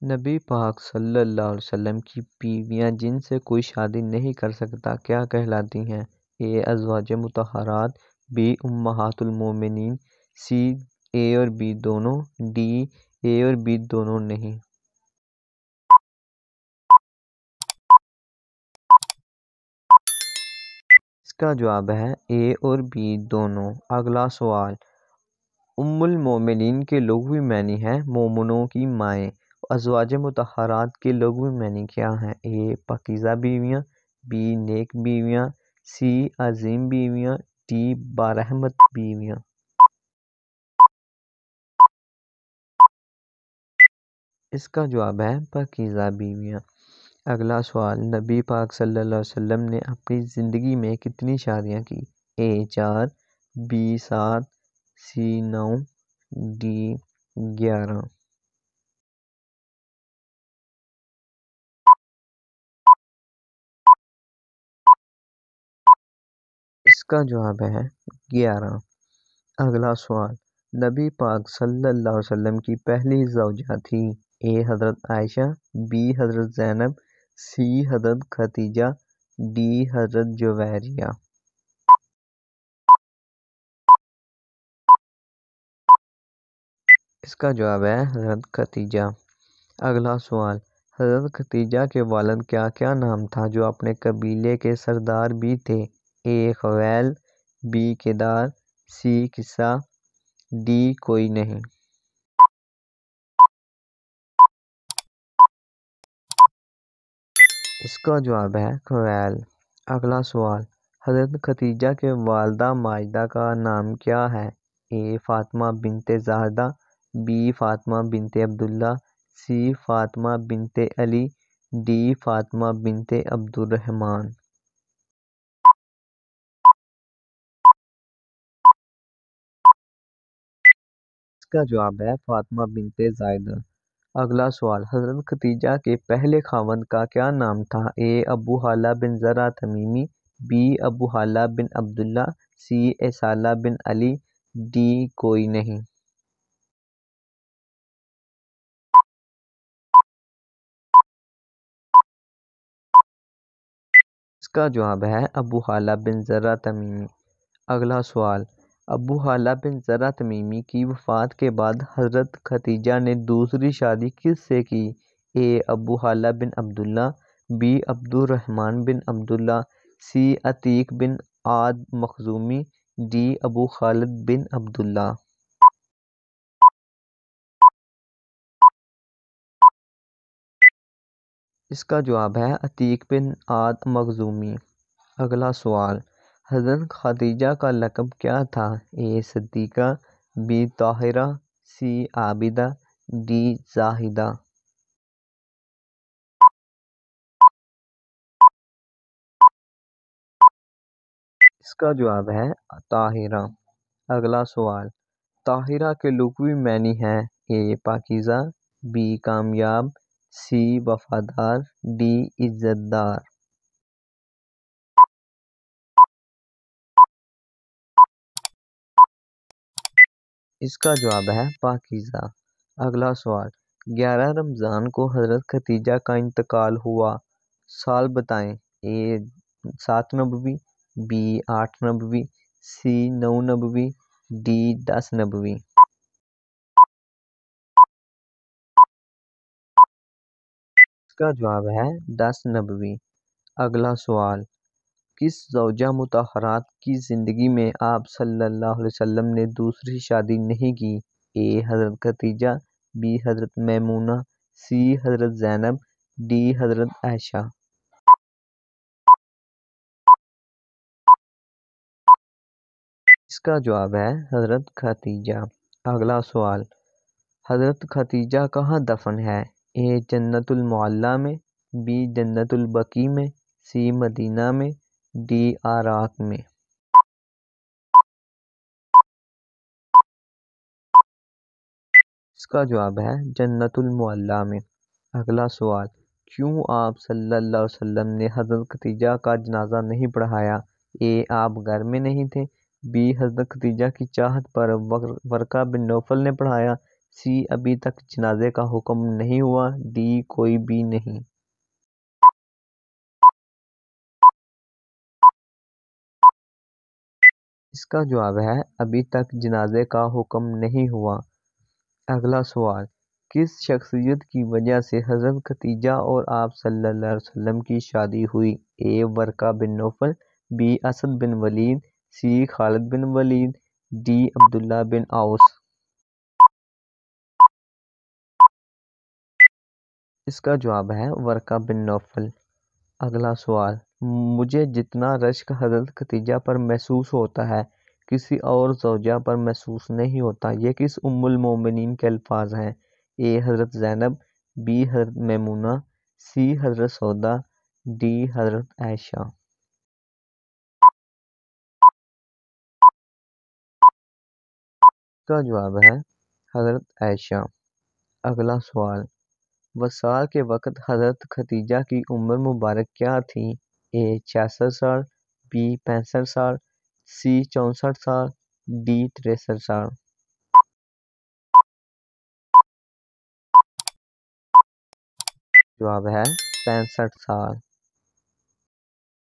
نبی پاک صلی اللہ علیہ وسلم کی بیویاں جن سے کوئی شادی نہیں کر سکتا کیا کہلاتی ہیں؟ اے ازواج مطہرات، بی امہات المومنین، سی اے اور بی دونوں، ڈی اے اور بی دونوں نہیں۔ اس کا جواب ہے اے اور بی دونوں۔ اگلا سوال، ام المومنین کے لغوی معنی ہے مومنوں کی مائیں۔ ازواج مطہرات کے لغوی معنی کیا ہیں؟ اے پاکیزہ بیویاں، بی نیک بیویاں، سی عظیم بیویاں، ڈی برحمت بیویاں۔ اس کا جواب ہے پاکیزہ بیویاں۔ اگلا سوال، نبی پاک صلی اللہ علیہ وسلم نے اپنی زندگی میں کتنی شادیاں کی؟ اے 4، بی 7، سی 9، ڈی 11۔ اس کا جواب ہے 11۔ اگلا سوال، نبی پاک صلی اللہ علیہ وسلم کی پہلی زوجہ تھی؟ اے حضرت عائشہ، بی حضرت زینب، سی حضرت خدیجہ، ڈی حضرت جویریہ۔ اس کا جواب ہے حضرت خدیجہ۔ اگلا سوال، حضرت خدیجہ کے والد کا کیا نام تھا جو اپنے قبیلے کے سردار بھی تھے؟ اے خویل، بی کدار، سی کسا، ڈی کوئی نہیں۔ اس کا جواب ہے خویل۔ اگلا سوال، حضرت خدیجہ کے والدہ ماجدہ کا نام کیا ہے؟ اے فاطمہ بنت زاہدہ، بی فاطمہ بنت عبداللہ، سی فاطمہ بنت علی، ڈی فاطمہ بنت عبد الرحمن۔ اس کا جواب ہے فاطمہ بنت زاہدہ۔ اگلا سوال، حضرت خدیجہ کے پہلے خاوند کا کیا نام تھا؟ اے ابو حالہ بن زرع تمیمی، be above حالہ bin Abdullah, C اصالہ bin Ali, D کوئی نہیں۔ اس کا جواب ہے ابو حالہ بن زرع تمیمی۔ اگلا سوال، ابو حالہ بن زرع تمیمی کی وفات کے بعد حضرت خدیجہ نے دوسری شادی کس سے کی؟ اے ابو حالہ بن عبداللہ، بی عبد الرحمن بن عبداللہ، سی عتیق بن عاد مخزومی، ڈی ابو خالد بن عبداللہ۔ اس کا جواب ہے عتیق بن عاد مخزومی۔ اگلا سوال، حضرت خدیجہ کا لقب کیا تھا؟ A Siddiqa, B Tahira, C Abida, D Zahida. اس کا جواب ہے طاہرہ۔ اگلا سوال، طاہرہ کے لغوی معنی ہے اے پاکیزہ، بی کامیاب، سی وفادار، ڈی عزت دار۔ اس کا جواب ہے پاکیزہ۔ اگلا سوال، 11 رمضان کو حضرت خدیجہ کا انتقال ہوا، سال بتائیں۔ اے 7 نبوی، بی 8 نبوی، سی 9 نبوی، ڈی 10 نبوی۔ اس کا جواب ہے 10 نبوی۔ اگلا سوال، کس زوجہ مطہرات کی زندگی میں آپ صلی اللہ علیہ وسلم نے دوسری شادی نہیں کی؟ اے حضرت خدیجہ، بی حضرت میمونہ، سی حضرت زینب، ڈی حضرت عائشہ۔ اس کا جواب ہے حضرت خدیجہ۔ اگلا سوال، حضرت خدیجہ کہاں دفن ہے؟ اے جنت المعلیٰ میں، بی جنت البقیع میں، سی مدینہ میں، ڈی عراق میں۔ اس کا جواب ہے جنت المعلیٰ میں۔ اگلا سوال، کیوں آپ صلی اللہ علیہ وسلم نے حضرت خدیجہ کا جنازہ نہیں پڑھایا؟ اے آپ گھر میں نہیں تھے، بی حضرت خدیجہ کی چاہت پر ورقہ بن نوفل نے پڑھایا، سی ابھی تک جنازے کا حکم نہیں ہوا، ڈی کوئی بھی نہیں۔ اس کا جواب ہے ابھی تک جنازے کا حکم نہیں ہوا۔ اگلا سوال، کس شخصیت کی وجہ سے حضرت خدیجہ اور آپ صلی اللہ علیہ وسلم کی شادی ہوئی؟ A Waraqa bin Nawfal, B Asad bin Walid, C Khalid bin Walid, D Abdullah bin Aws. اس کا جواب ہے ورقہ بن نوفل۔ اگلا سوال، مجھے جتنا رشک حضرت خدیجہ پر محسوس ہوتا ہے کسی اور زوجہ پر محسوس نہیں ہوتا، یہ کس ام المومنین کے الفاظ ہیں؟ اے حضرت زینب، بی حضرت میمونہ، سی حضرت سودا، ڈی حضرت عائشہ۔ اس کا جواب ہے حضرت عائشہ۔ اگلا سوال، وصال کے وقت حضرت خدیجہ کی عمر مبارک کیا تھی؟ اے 66 سال، بی 65 سال، سی 64 سال، ڈی 63 سال۔ جواب ہے 65 سال۔